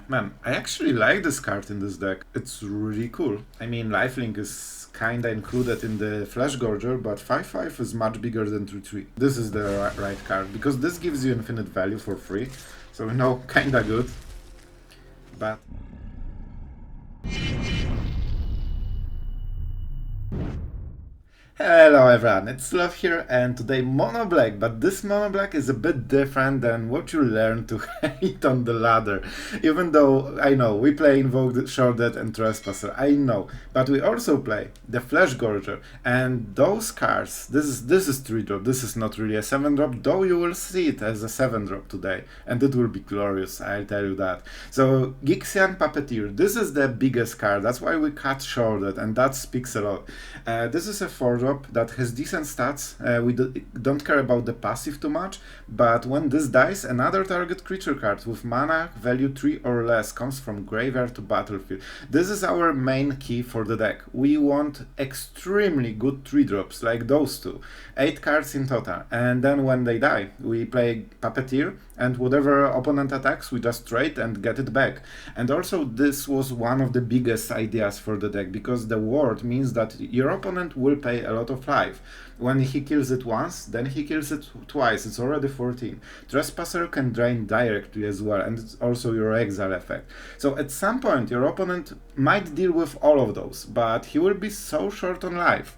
Man, I actually like this card in this deck. It's really cool. I mean, lifelink is kinda included in the Fleshgorger, but 5/5 is much bigger than 3/3. This is the right card, because this gives you infinite value for free. So, you know, kinda good. But... Hello everyone, it's Sloth here, and today mono black, but this mono black is a bit different than what you learn to hate on the ladder. Even though, I know, we play Invoke Sheoldred and Trespasser, I know, but we also play the Fleshgorger, and those cards, this is 3-drop, this is not really a 7-drop, though you will see it as a 7-drop today, and it will be glorious, I'll tell you that. So, Gixian Puppeteer, this is the biggest card, that's why we cut Sheoldred, and that speaks a lot. This is a 4-drop that has decent stats. We don't care about the passive too much, but when this dies, another target creature card with mana value 3 or less comes from graveyard to battlefield. This is our main key for the deck. We want extremely good 3-drops like those two. 8 cards in total, and then when they die, we play Puppeteer, and whatever opponent attacks, we just trade and get it back. And also, this was one of the biggest ideas for the deck, because the ward means that your opponent will pay a lot of life. When he kills it once, then he kills it twice, it's already 14. Trespasser can drain directly as well, and it's also your exile effect. So at some point, your opponent might deal with all of those, but he will be so short on life.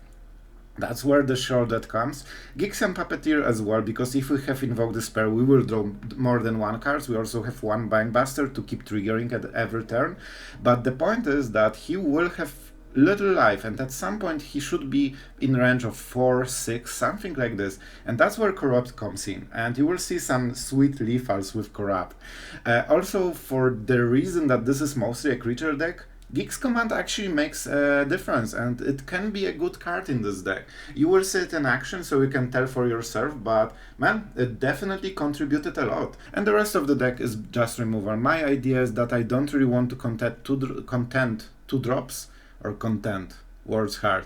That's where the Sheoldred comes. Gixian Puppeteer as well, because if we have Invoke Despair, we will draw more than one card. We also have one Bankbuster to keep triggering at every turn. But the point is that he will have little life, and at some point he should be in range of 4, 6, something like this. And that's where Corrupt comes in. And you will see some sweet lethals with Corrupt. Also, for the reason that this is mostly a creature deck, Gix Command actually makes a difference, and it can be a good card in this deck. You will see it in action, so you can tell for yourself, but man, it definitely contributed a lot. And the rest of the deck is just removal. My idea is that I don't really want to content 2 drops, or content, words hard,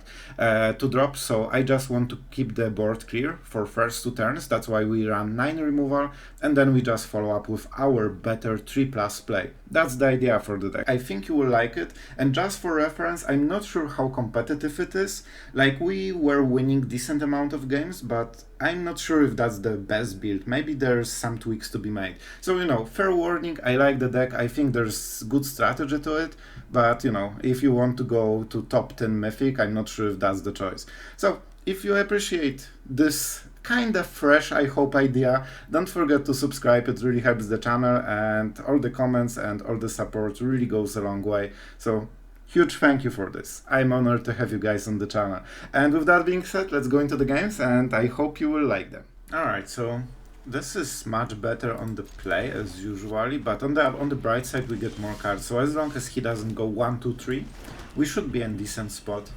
2 drops, so I just want to keep the board clear for first 2 turns. That's why we run 9 removal, and then we just follow up with our better 3+ play. That's the idea for the deck. I think you will like it, and just for reference, I'm not sure how competitive it is. Like, we were winning decent amount of games, but I'm not sure if that's the best build. Maybe there's some tweaks to be made. So, you know, fair warning, I like the deck, I think there's good strategy to it, but, you know, if you want to go to top 10 Mythic, I'm not sure if that's the choice. So, if you appreciate this kinda fresh, I hope, idea, don't forget to subscribe, it really helps the channel, and all the comments and all the support really goes a long way. So, huge thank you for this. I'm honored to have you guys on the channel. And with that being said, let's go into the games, and I hope you will like them. Alright, so this is much better on the play as usually, but on the bright side we get more cards. So as long as he doesn't go 1, 2, 3, we should be in a decent spot.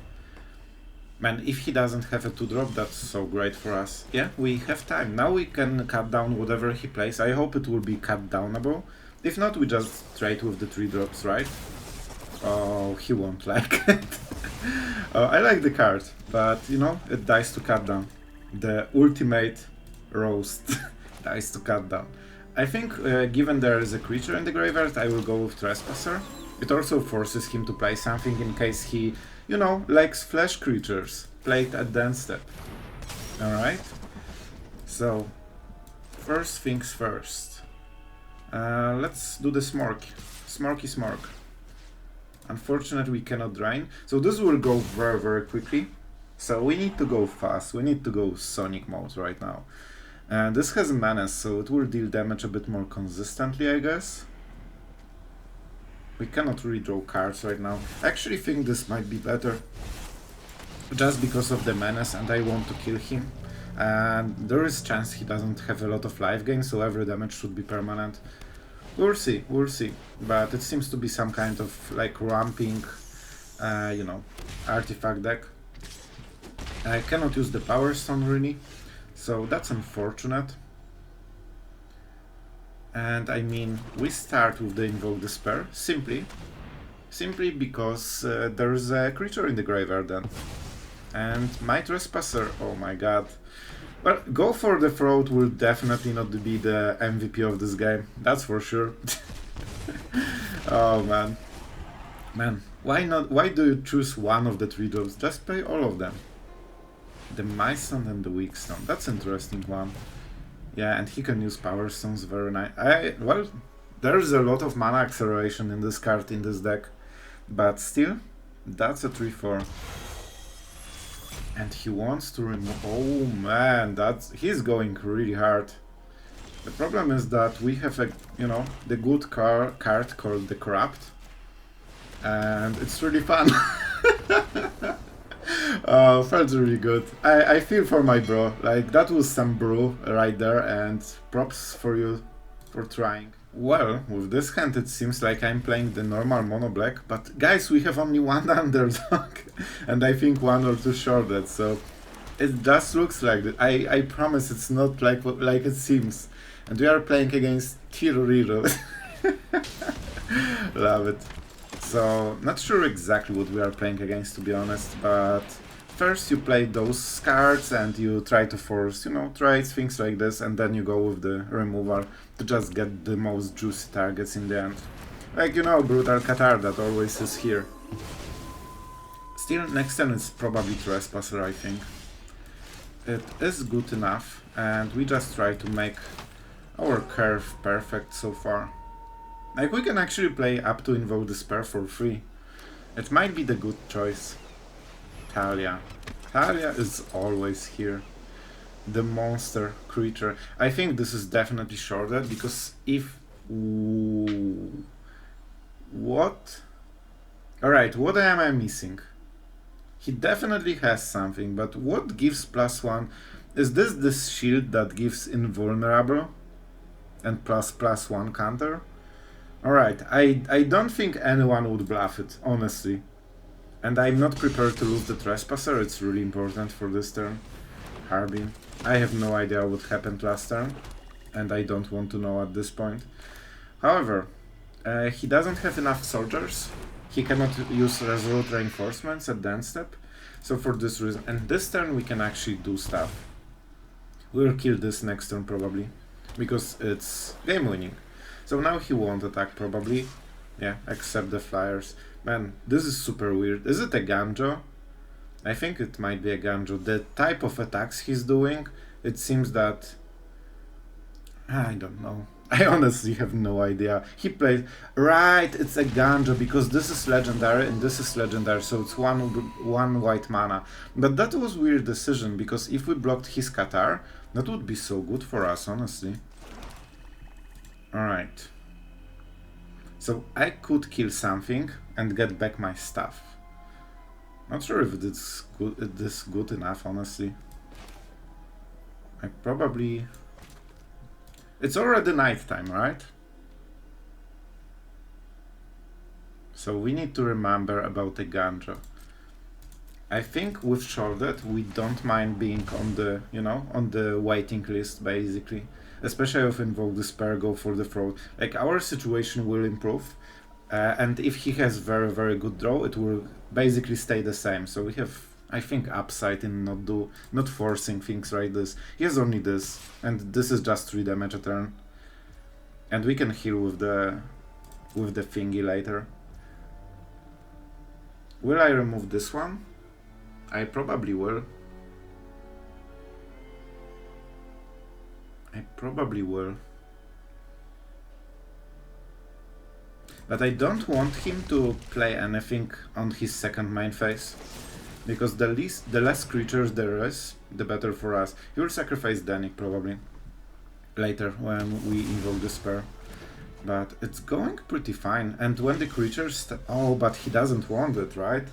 Man, if he doesn't have a 2-drop, that's so great for us. Yeah, we have time. Now we can cut down whatever he plays. I hope it will be cut downable. If not, we just trade with the 3-drops, right? Oh, he won't like it. I like the card, but, you know, it dies to cut down. The ultimate roast dies to cut down. I think, given there is a creature in the graveyard, I will go with Trespasser. It also forces him to play something in case he, you know, likes flesh creatures, played at the end step. Alright? So, first things first. Let's do the Smork. Smorky Smork. Unfortunately, we cannot drain. So this will go very, very quickly. So we need to go fast. We need to go Sonic mode right now. And this has Menace, so it will deal damage a bit more consistently, I guess. We cannot really draw cards right now. I actually think this might be better. Just because of the Menace, and I want to kill him. And there is chance he doesn't have a lot of life gain, so every damage should be permanent. We'll see, but it seems to be some kind of like ramping, you know, artifact deck. I cannot use the Power Stone really, so that's unfortunate. And I mean, we start with the Invoke Despair, simply because there's a creature in the graveyard then. And my Trespasser, oh my god. Well, Go for the Throat will definitely not be the MVP of this game, that's for sure. Oh man. Man, why not? Why do you choose one of the 3 drops? Just play all of them. The Mice Stone and the Weak Stone. That's an interesting one. Yeah, and he can use Power Stones, very nice. Well, there's a lot of mana acceleration in this card, in this deck. But still, that's a 3-4. And he wants to remove... Oh man, he's going really hard. The problem is that we have a, you know, the good card called the Corrupt. And it's really fun. Oh, felt really good. I feel for my bro. Like, that was some brew right there, and props for you for trying. Well, with this hand it seems like I'm playing the normal mono black, but guys, we have only one underdog, and I think 1 or 2 shorted, so it just looks like that. I promise it's not like it seems. And we are playing against Tiroriro. Love it. So, not sure exactly what we are playing against, to be honest, but first you play those cards and you try to force, you know, trades, things like this, and then you go with the removal to just get the most juicy targets in the end. Like, you know, Brutal Qatar that always is here. Still, next turn is probably Trespasser, I think. It is good enough, and we just try to make our curve perfect so far. Like, we can actually play up to Invoke Despair for free. It might be the good choice. Talia. Talia is always here. The monster creature. I think this is definitely shorted, because if... Ooh. What? Alright, what am I missing? He definitely has something, but what gives +1? Is this shield that gives invulnerable? And +1 counter? Alright, I don't think anyone would bluff it, honestly. And I'm not prepared to lose the Trespasser, it's really important for this turn. Harbin. I have no idea what happened last turn, and I don't want to know at this point. However, he doesn't have enough soldiers, he cannot use Resolute Reinforcements at the end step, so for this reason, and this turn we can actually do stuff. We'll kill this next turn probably, because it's game winning. So now he won't attack probably. Yeah, except the flyers. Man, this is super weird. Is it a Ganjo? I think it might be a Ganjo. The type of attacks he's doing, it seems that... I don't know. I honestly have no idea. He plays... Right, it's a Ganjo, because this is legendary and this is legendary, so it's one white mana. But that was a weird decision, because if we blocked his Qatar, that would be so good for us, honestly. Alright. So I could kill something and get back my stuff. Not sure if it's good enough, honestly. I probably... It's already night time, right? So we need to remember about the Ganjo. I think with Sheoldred we don't mind being on the, you know, on the waiting list, basically. Especially if Invoke Despair, go for the throat. Like, our situation will improve, and if he has very, very good draw, it will basically stay the same. So we have, I think, upside in not forcing things like this. He has only this, and this is just 3 damage a turn. And we can heal with the thingy later. Will I remove this one? I probably will. I probably will. But I don't want him to play anything on his second main phase. Because the less creatures there is, the better for us. He will sacrifice Danik probably. Later, when we invoke Despair. But it's going pretty fine. And when the creatures... Oh, but he doesn't want it, right?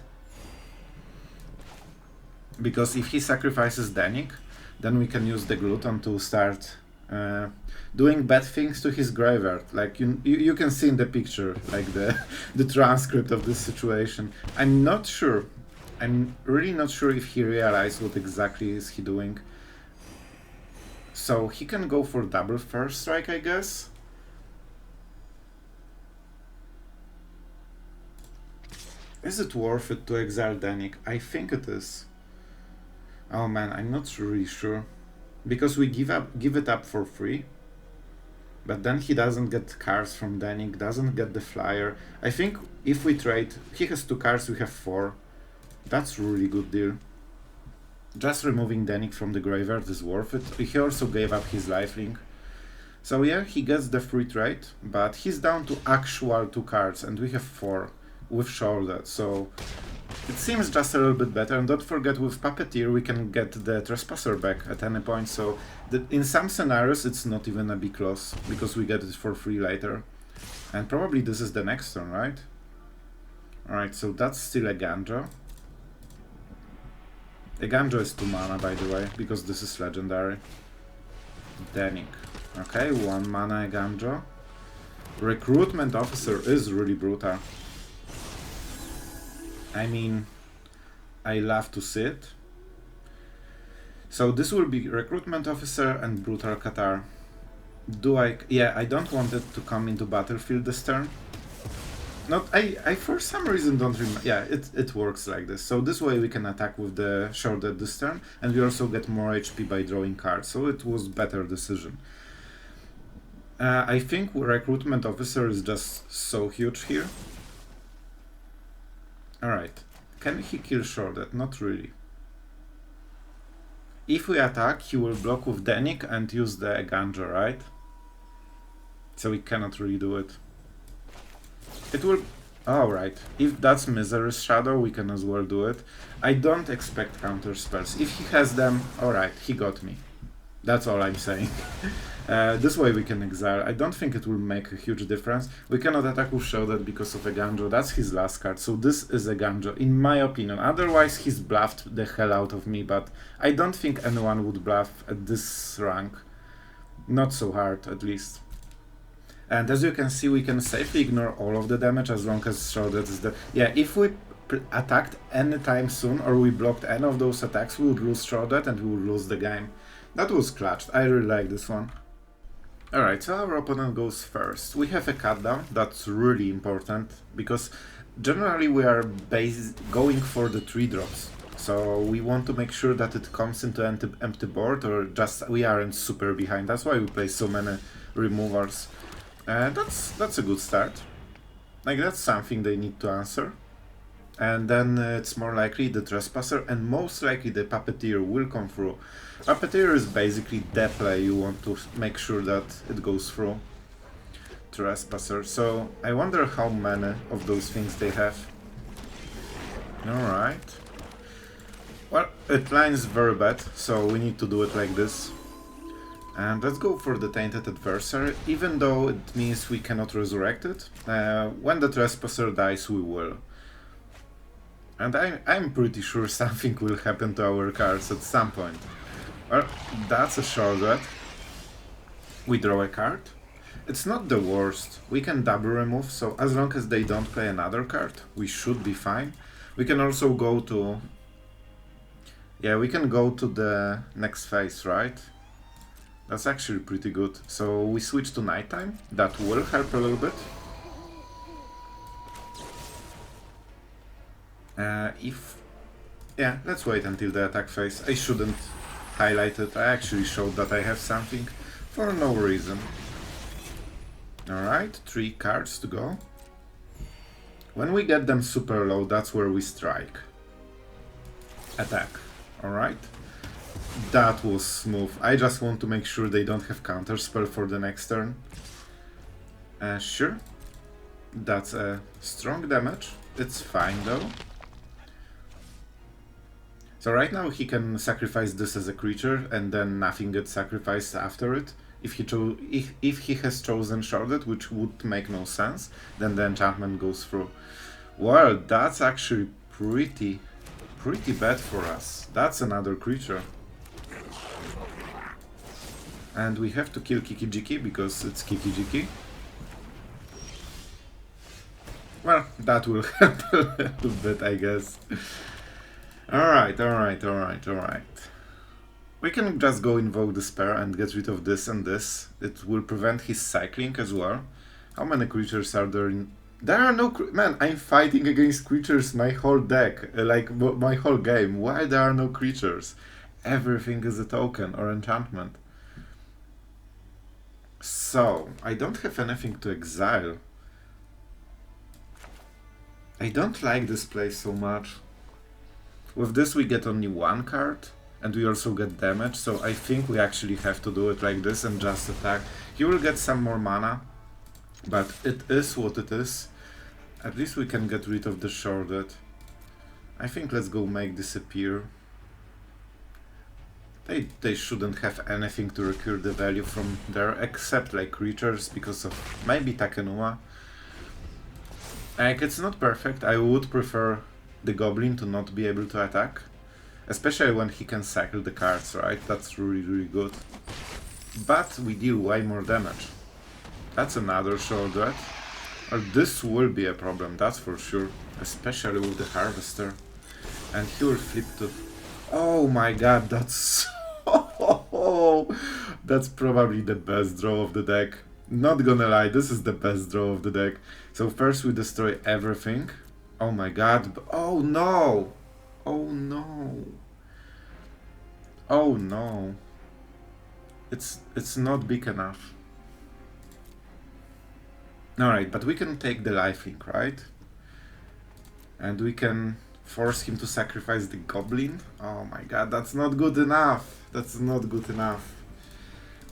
Because if he sacrifices Danik, then we can use the Gluton to start doing bad things to his graveyard. Like, you can see in the picture, like the transcript of this situation. I'm not sure. I'm really not sure if he realized what exactly is he doing. So he can go for double first strike, I guess. Is it worth it to exile Danik? I think it is. Oh man, I'm not really sure. Because we give it up for free. But then he doesn't get cards from Danik, doesn't get the flyer. I think if we trade, he has 2 cards, we have 4. That's a really good deal. Just removing Danik from the graveyard is worth it. He also gave up his lifelink. So yeah, he gets the free trade, but he's down to actual 2 cards, and we have 4 with Sheoldred, so it seems just a little bit better. And don't forget, with Puppeteer we can get the Trespasser back at any point, so in some scenarios it's not even a big loss, because we get it for free later. And probably this is the next turn, right? Alright, so that's still a Ganjo. The Ganjo is 2 mana, by the way, because this is legendary. Danik. Okay, 1 mana Ganjo. Recruitment Officer is really brutal. I mean, I love to see it. So this will be Recruitment Officer and Brutal Qatar. Yeah, I don't want it to come into battlefield this turn. I for some reason don't remember. Yeah, it works like this. So this way we can attack with the Sheoldred this turn, and we also get more HP by drawing cards. So it was better decision. I think Recruitment Officer is just so huge here. Alright, can he kill Sheoldred? Not really. If we attack, he will block with Danik and use the Ganjo, right? So we cannot really do it. It will... Alright, if that's Misery's Shadow, we can as well do it. I don't expect counter spells. If he has them, alright, he got me. That's all I'm saying. This way we can exile. I don't think it will make a huge difference. We cannot attack with Sheoldred because of a Ganjo. That's his last card, so this is a Ganjo, in my opinion. Otherwise he's bluffed the hell out of me, but I don't think anyone would bluff at this rank. Not so hard, at least. And as you can see, we can safely ignore all of the damage as long as Sheoldred is dead. Yeah, if we attacked anytime soon, or we blocked any of those attacks, we would lose Sheoldred and we would lose the game. That was clutched. I really like this one. Alright, so our opponent goes first. We have a cut down, that's really important, because generally we are going for the 3 drops. So we want to make sure that it comes into empty board, or just we aren't super behind. That's why we play so many removals. That's a good start. Like, that's something they need to answer. And then it's more likely the Trespasser, and most likely the Puppeteer will come through. Puppeteer is basically the play you want to make sure that it goes through. Trespasser, so I wonder how many of those things they have. Alright. Well, it lines very bad, so we need to do it like this. And let's go for the Tainted Adversary, even though it means we cannot resurrect it. When the Trespasser dies, we will. And I'm pretty sure something will happen to our cards at some point. Well, that's a Sheoldred. We draw a card. It's not the worst. We can double remove, so as long as they don't play another card, we should be fine. We can also go to... Yeah, we can go to the next phase, right? That's actually pretty good. So we switch to nighttime. That will help a little bit. Yeah, let's wait until the attack phase. I shouldn't highlight it. I actually showed that I have something for no reason. Alright, 3 cards to go. When we get them super low, that's where we strike. Attack. Alright. That was smooth. I just want to make sure they don't have counterspell for the next turn. Sure. That's a strong damage. It's fine though. So right now he can sacrifice this as a creature and then nothing gets sacrificed after it. If he has chosen Sheoldred, which would make no sense, then the enchantment goes through. Well, that's actually pretty bad for us. That's another creature. And we have to kill Kiki-Jiki because it's Kiki-Jiki. Well, that will help a little bit, I guess. Alright. We can just go Invoke Despair and get rid of this and this. It will prevent his cycling as well. How many creatures are there in... There are no... Man, I'm fighting against creatures my whole deck. Like, my whole game. Why there are no creatures? Everything is a token or enchantment. So, I don't have anything to exile. I don't like this play so much. With this we get only one card, and we also get damage, so I think we actually have to do it like this and just attack. He will get some more mana, but it is what it is. At least we can get rid of the Sheoldred. I think let's go make disappear. They shouldn't have anything to recur the value from there, except like creatures, because of maybe Takenuma. Like, it's not perfect. I would prefer the Goblin to not be able to attack. Especially when he can cycle the cards, right? That's really good. But we deal way more damage. That's another Sheoldred. Or this will be a problem, that's for sure. Especially with the Harvester. And he will flip to... Oh my god, that's... That's probably the best draw of the deck. Not gonna lie, this is the best draw of the deck. So first we destroy everything. Oh my god. Oh no! Oh no. Oh no. It's not big enough. Alright, but we can take the lifelink, right? And we can force him to sacrifice the goblin. Oh my god, that's not good enough. That's not good enough.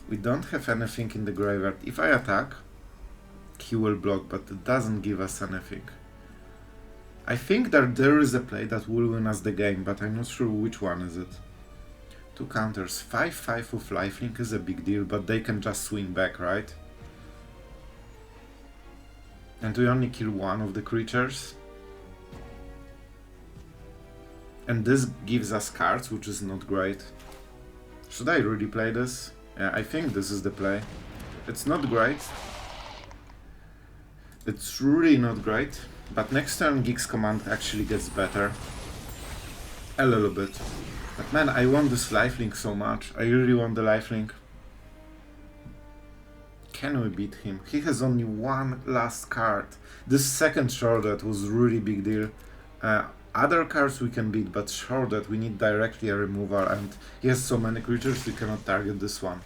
We don't have anything in the graveyard. If I attack, he will block, but it doesn't give us anything. I think that there is a play that will win us the game, but I'm not sure which one is it. 2 counters. 5-5 with lifelink is a big deal, but they can just swing back, right? And we only kill one of the creatures. And this gives us cards, which is not great. Should I really play this? Yeah, I think this is the play. It's not great. It's really not great. But next turn Gix Command actually gets better. A little bit. But man, I want this lifelink so much. I really want the lifelink. Can we beat him? He has only one last card. This second Sheoldred was really big deal. Other cards we can beat, but Sheoldred we need directly a removal, and he has so many creatures we cannot target this one.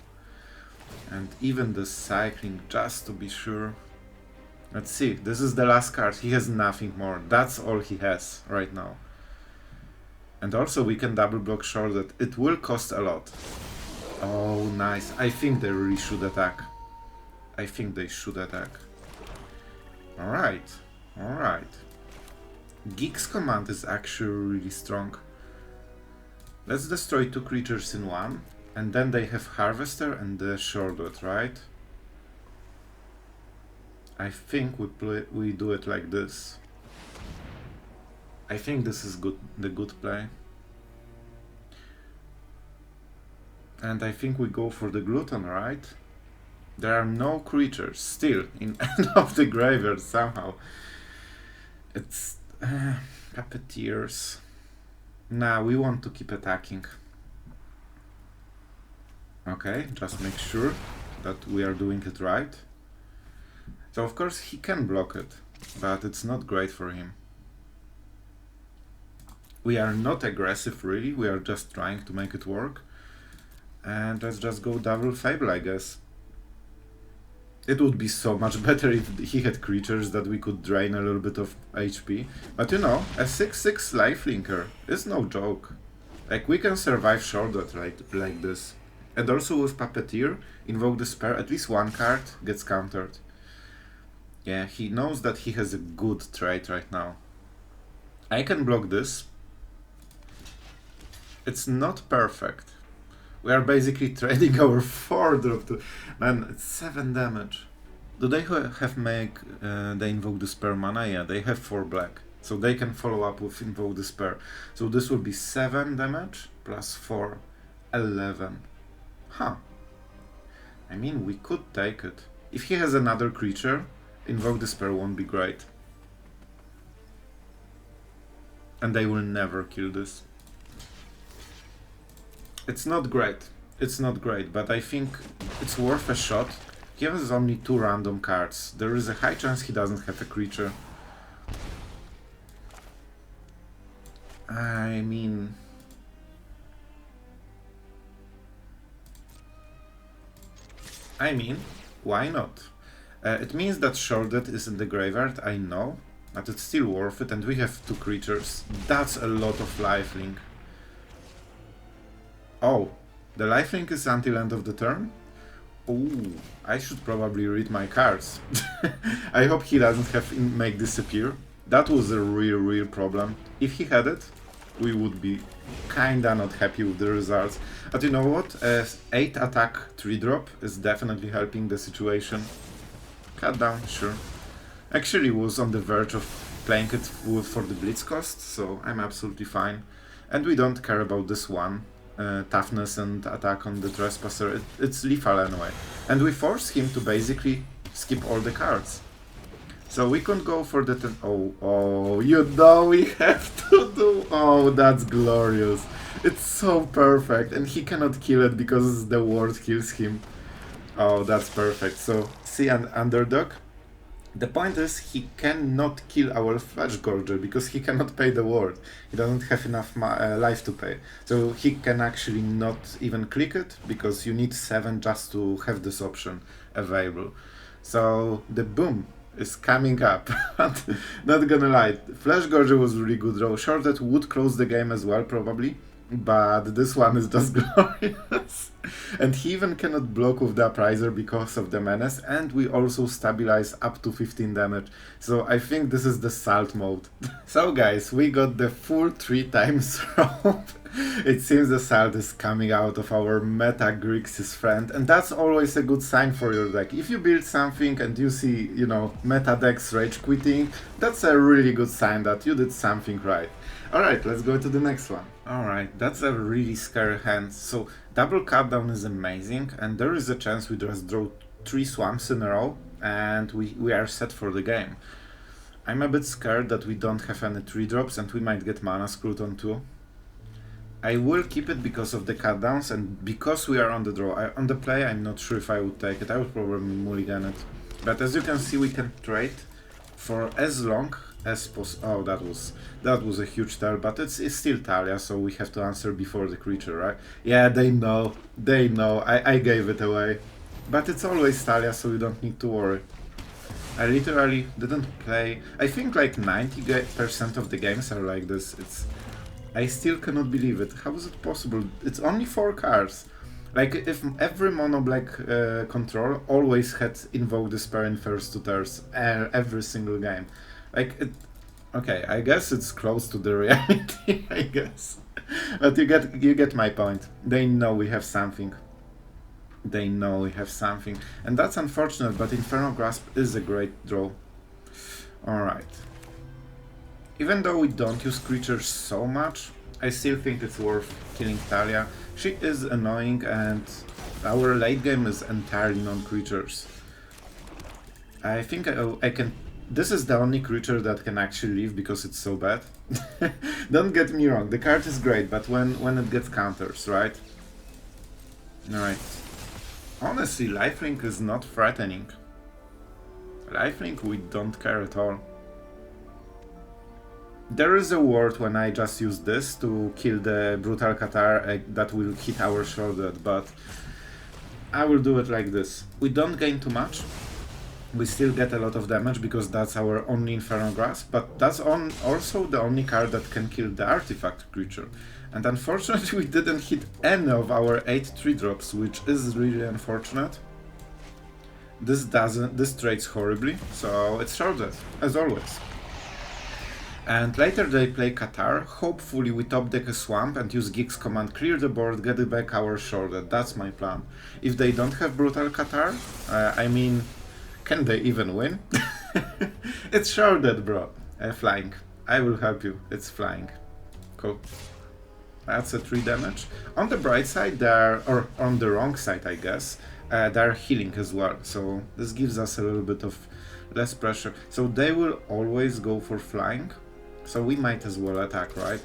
And even the cycling, just to be sure. Let's see, this is the last card. He has nothing more. That's all he has right now. And also we can double block Sheoldred. It will cost a lot. Oh, nice. I think they really should attack. I think they should attack. Alright, alright. Gix Command is actually really strong. Let's destroy 2 creatures in one, and then they have Harvester and the Sheoldred, right? I think we do it like this. I think this is the good play. And I think we go for the Glutton, right? There are no creatures still in end of the graveyard somehow. It's Puppeteers. Nah, we want to keep attacking. Okay, just make sure that we are doing it right. So of course he can block it, but it's not great for him. We are not aggressive really, we are just trying to make it work. And let's just go double Fable, I guess. It would be so much better if he had creatures that we could drain a little bit of HP. But you know, a 6-6 lifelinker is no joke. Like, we can survive Sheoldred like this. And also with Puppeteer, Invoke Despair, at least one card gets countered. Yeah, he knows that he has a good trait right now. I can block this. It's not perfect. We are basically trading our 4-drop to... Man, it's 7 damage. Do they have make the Invoke Despair mana? Yeah, they have 4 black. So they can follow up with Invoke Despair. So this will be 7 damage plus 4. 11. Huh. I mean, we could take it. If he has another creature, Invoke Despair won't be great. And they will never kill this. It's not great. It's not great, but I think it's worth a shot. He has only 2 random cards. There is a high chance he doesn't have a creature. I mean... Why not? It means that Sheoldred is in the graveyard, I know, but it's still worth it, and we have 2 creatures. That's a lot of lifelink. Oh, the lifelink is until end of the turn? Ooh, I should probably read my cards. I hope he doesn't have make disappear. That was a real problem. If he had it, we would be kinda not happy with the results. But you know what? 8 attack 3-drop is definitely helping the situation. Cut down, sure. Actually was on the verge of playing it for the blitz cost, so I'm absolutely fine. And we don't care about this one. Toughness and attack on the Trespasser, it's lethal anyway. And we force him to basically skip all the cards. So we can go for the oh, you know we have to do... Oh, that's glorious. It's so perfect, and he cannot kill it because the ward kills him. Oh, that's perfect. So, see an underdog? The point is, he cannot kill our Fleshgorger because he cannot pay the ward. He doesn't have enough life to pay. So he can actually not even click it because you need 7 just to have this option available. So the boom is coming up. Not gonna lie, Fleshgorger was really good draw. Sheoldred would close the game as well probably, but this one is just glorious. And he even cannot block with the Upriser because of the menace, and we also stabilize up to 15 damage. So I think this is the salt mode. So guys, we got the full 3 times rope. It seems the salt is coming out of our meta Grix's friend, and that's always a good sign for your deck. If you build something and you see, you know, meta decks rage quitting, that's a really good sign that you did something right. Alright, let's go to the next one. Alright, that's a really scary hand. So double cutdown is amazing, and there is a chance we just draw 3 swamps in a row and we are set for the game. I'm a bit scared that we don't have any 3-drops and we might get mana screwed on too. I will keep it because of the cutdowns and because we are on the draw. On the play, I'm not sure if I would take it. I would probably mulligan it. But as you can see, we can trade for as long as possible. Oh, that was a huge tell, but it's still Talia, so we have to answer before the creature, right? Yeah, they know. They know. I gave it away. But it's always Talia, so you don't need to worry. I literally didn't play... I think like 90% of the games are like this. I still cannot believe it. How is it possible? It's only 4 cards. Like, if every mono-black control always had Invoke Despair in first 2 turns, every single game. Like, okay, I guess it's close to the reality, I guess. But you get my point. They know we have something. They know we have something. And that's unfortunate, but Infernal Grasp is a great draw. Alright. Even though we don't use creatures so much, I still think it's worth killing Talia. She is annoying and our late game is entirely non-creatures. I think I can... This is the only creature that can actually live because it's so bad. Don't get me wrong, the card is great, but when it gets counters, right? Alright. Honestly, lifelink is not threatening. Lifelink we don't care at all. There is a word when I just use this to kill the Brutal Catar that will hit our Sheoldred, but I will do it like this. We don't gain too much. We still get a lot of damage because that's our only Infernal Grasp, but that's also the only card that can kill the artifact creature. And unfortunately we didn't hit any of our 8 3-drops, which is really unfortunate. This trades horribly, so it's Sheoldred, as always. And later they play Catar. Hopefully we top deck a swamp and use Gix Command, clear the board, get it back our Sheoldred. That's my plan. If they don't have Brutal Catar, I mean, can they even win? It's Sheoldred, bro. Flying. I will help you. It's flying. Cool. That's a 3 damage. On the bright side, or on the wrong side, I guess, they're healing as well. So this gives us a little bit of less pressure. So they will always go for flying. So we might as well attack, right?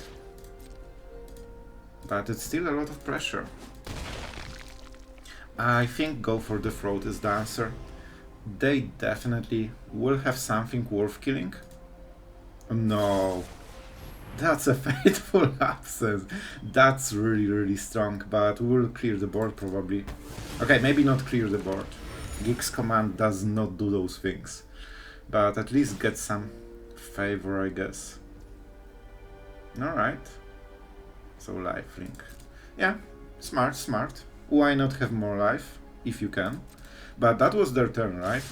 But it's still a lot of pressure. I think go for the throat is the answer. They definitely will have something worth killing. No. That's a fateful absence. That's really, really strong, but we'll clear the board probably. Okay, maybe not clear the board. Gix Command does not do those things. But at least get some favor, I guess. Alright. So lifelink. Yeah, smart, smart. Why not have more life, if you can? But that was their turn, right?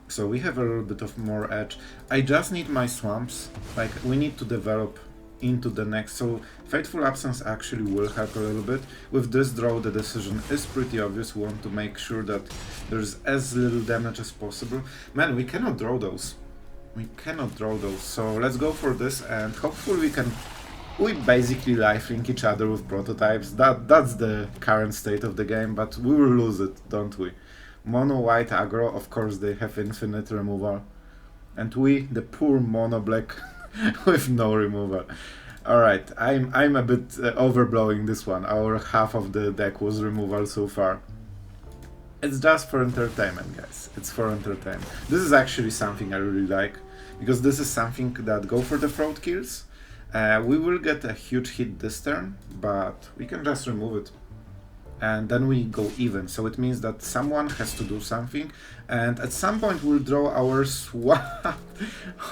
So we have a little bit of more edge. I just need my swamps. Like, we need to develop into the next. So Fateful Absence actually will help a little bit. With this draw, the decision is pretty obvious. We want to make sure that there's as little damage as possible. Man, we cannot draw those. We cannot draw those. So let's go for this, and hopefully we basically lifelink each other with prototypes. That's the current state of the game, but we will lose it, don't we? Mono white aggro, of course they have infinite removal. And we, the poor mono black with no removal. Alright, I'm a bit overblowing this one. Our half of the deck was removal so far. It's just for entertainment, guys. It's for entertainment. This is actually something I really like, because this is something that go for the throat kills. We will get a huge hit this turn, but we can just remove it. And then we go even, so it means that someone has to do something, and at some point we'll draw our swap.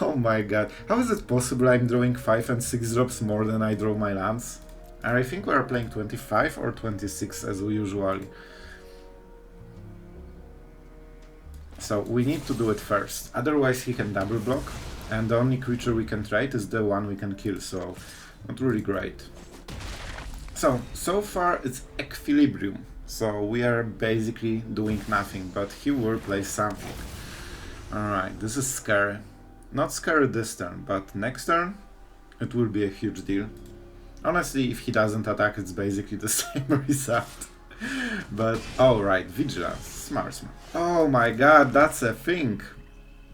Oh my god, how is it possible I'm drawing 5 and 6 drops more than I draw my lands? And I think we are playing 25 or 26 as we usually. So we need to do it first, otherwise he can double block, and the only creature we can trade is the one we can kill, so not really great. So far it's equilibrium, so we are basically doing nothing, but he will play something. Alright, this is scary. Not scary this turn, but next turn it will be a huge deal. Honestly, if he doesn't attack, it's basically the same result. But, oh right, Vigilance, smart. Oh my god, that's a thing.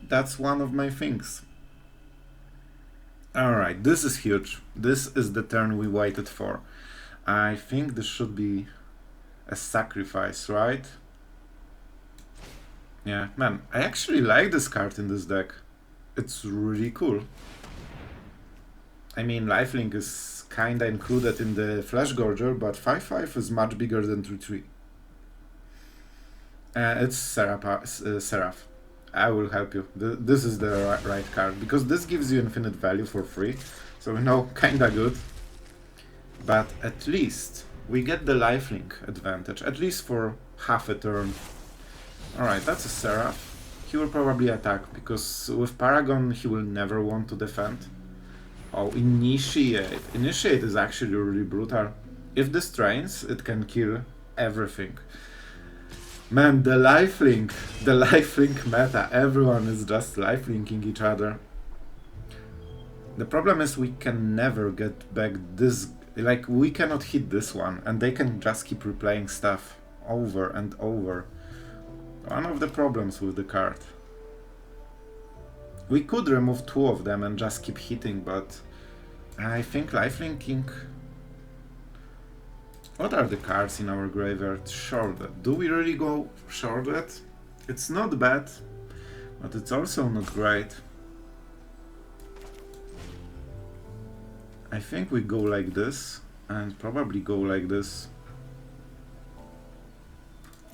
That's one of my things. Alright, this is huge. This is the turn we waited for. I think this should be a sacrifice, right? Yeah, man, I actually like this card in this deck. It's really cool. I mean, lifelink is kinda included in the Fleshgorger, but 5/5 is much bigger than 3/3. It's Seraph. I will help you. This is the right card, because this gives you infinite value for free, so you know, kinda good. But at least we get the lifelink advantage, at least for half a turn. Alright, that's a Seraph. He will probably attack, because with Paragon he will never want to defend. Oh, Initiate. Initiate is actually really brutal. If this trains, it can kill everything. Man, the lifelink meta, everyone is just lifelinking each other. The problem is we can never get back this. Like, we cannot hit this one, and they can just keep replaying stuff over and over. One of the problems with the card. We could remove 2 of them and just keep hitting, but I think lifelinking... What are the cards in our graveyard? Sheoldred. Do we really go Sheoldred? It's not bad, but it's also not great. I think we go like this, and probably go like this.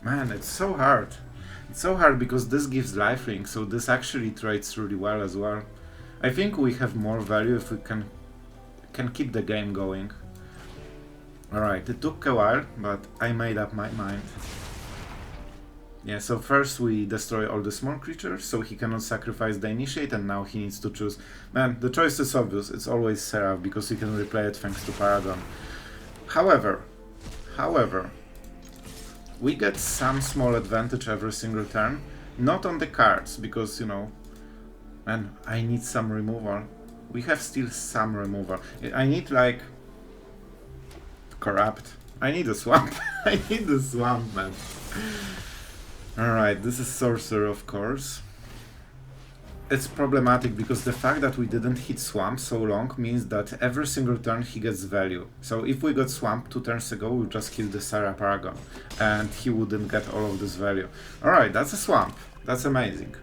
Man, it's so hard. It's so hard because this gives lifelink, so this actually trades really well as well. I think we have more value if we can keep the game going. Alright, it took a while, but I made up my mind. Yeah, so first we destroy all the small creatures, so he cannot sacrifice the Initiate, and now he needs to choose. Man, the choice is obvious, it's always Seraph, because he can replay it thanks to Paragon. However, we get some small advantage every single turn, not on the cards, because, you know, man, I need some removal. We have still some removal. I need, like, Corrupt. I need a swamp. I need a swamp, man. Alright, this is Sorcerer, of course. It's problematic because the fact that we didn't hit Swamp so long means that every single turn he gets value. So if we got Swamp 2 turns ago, we just kill the Sarah Paragon, and he wouldn't get all of this value. Alright, that's a Swamp. That's amazing.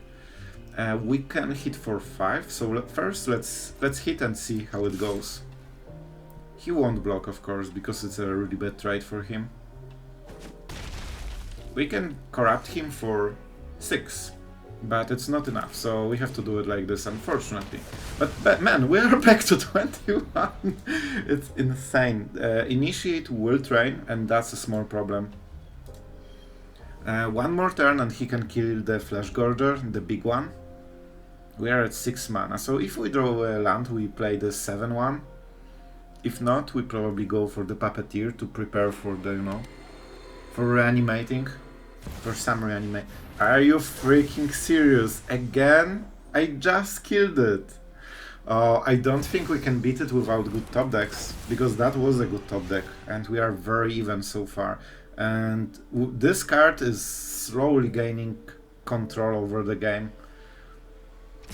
We can hit for 5, so first let's hit and see how it goes. He won't block, of course, because it's a really bad trade for him. We can corrupt him for 6, but it's not enough, so we have to do it like this, unfortunately. But man, we are back to 21. It's insane. Initiate will train, and that's a small problem. One more turn and he can kill the Fleshgorger, the big one. We are at 6 mana, so if we draw a land, we play the 7-1. If not, we probably go for the Puppeteer to prepare for the, you know, for reanimating. For some reanimate. Are you freaking serious? Again? I just killed it. I don't think we can beat it without good top decks, because that was a good top deck, and we are very even so far. And this card is slowly gaining control over the game.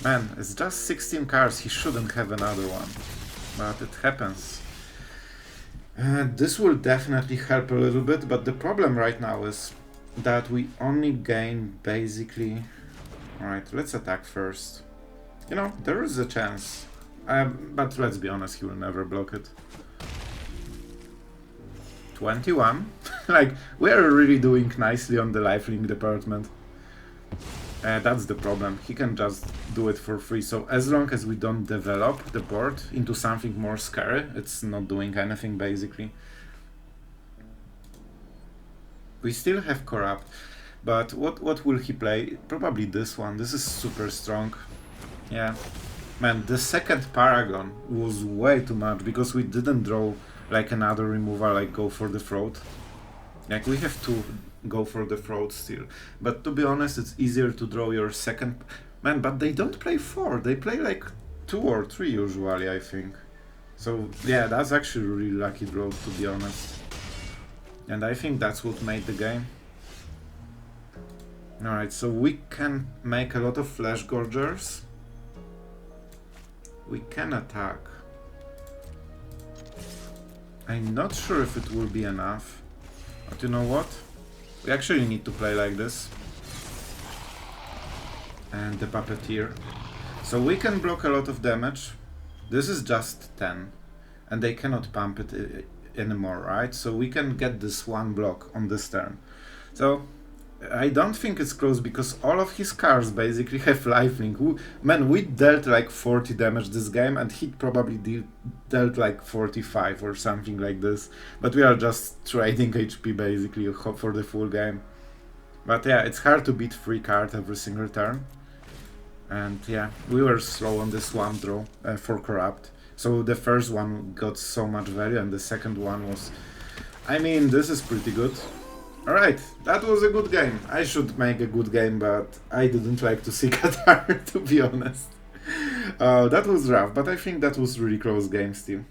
Man, it's just 16 cards, he shouldn't have another one. But it happens. This will definitely help a little bit, but the problem right now is that we only gain basically... Alright, let's attack first. You know, there is a chance. But let's be honest, he will never block it. 21. Like, we are really doing nicely on the lifelink department. That's the problem. He can just do it for free. So as long as we don't develop the board into something more scary, it's not doing anything basically. We still have Corrupt, but what will he play? Probably this one. This is super strong. Yeah. Man, the second Paragon was way too much because we didn't draw like another removal, like go for the throat. Like we have to go for the throat still. But to be honest, it's easier to draw your second... Man, but they don't play 4, they play like 2 or 3 usually, I think. So yeah, that's actually a really lucky draw, to be honest. And I think that's what made the game. Alright, so we can make a lot of Fleshgorgers. We can attack. I'm not sure if it will be enough. But you know what? We actually need to play like this. And the Puppeteer. So we can block a lot of damage. This is just 10. And they cannot pump it anymore, right? So we can get this one block on this turn. So I don't think it's close because all of his cards basically have lifelink. Man, we dealt like 40 damage this game and he probably dealt like 45 or something like this. But we are just trading HP basically for the full game. But yeah, it's hard to beat 3 cards every single turn. And yeah, we were slow on this one draw for Corrupt. So the first one got so much value and the second one was... I mean, this is pretty good. Alright, that was a good game. I should make a good game, but I didn't like to see Qatar, to be honest. That was rough, but I think that was really close game still.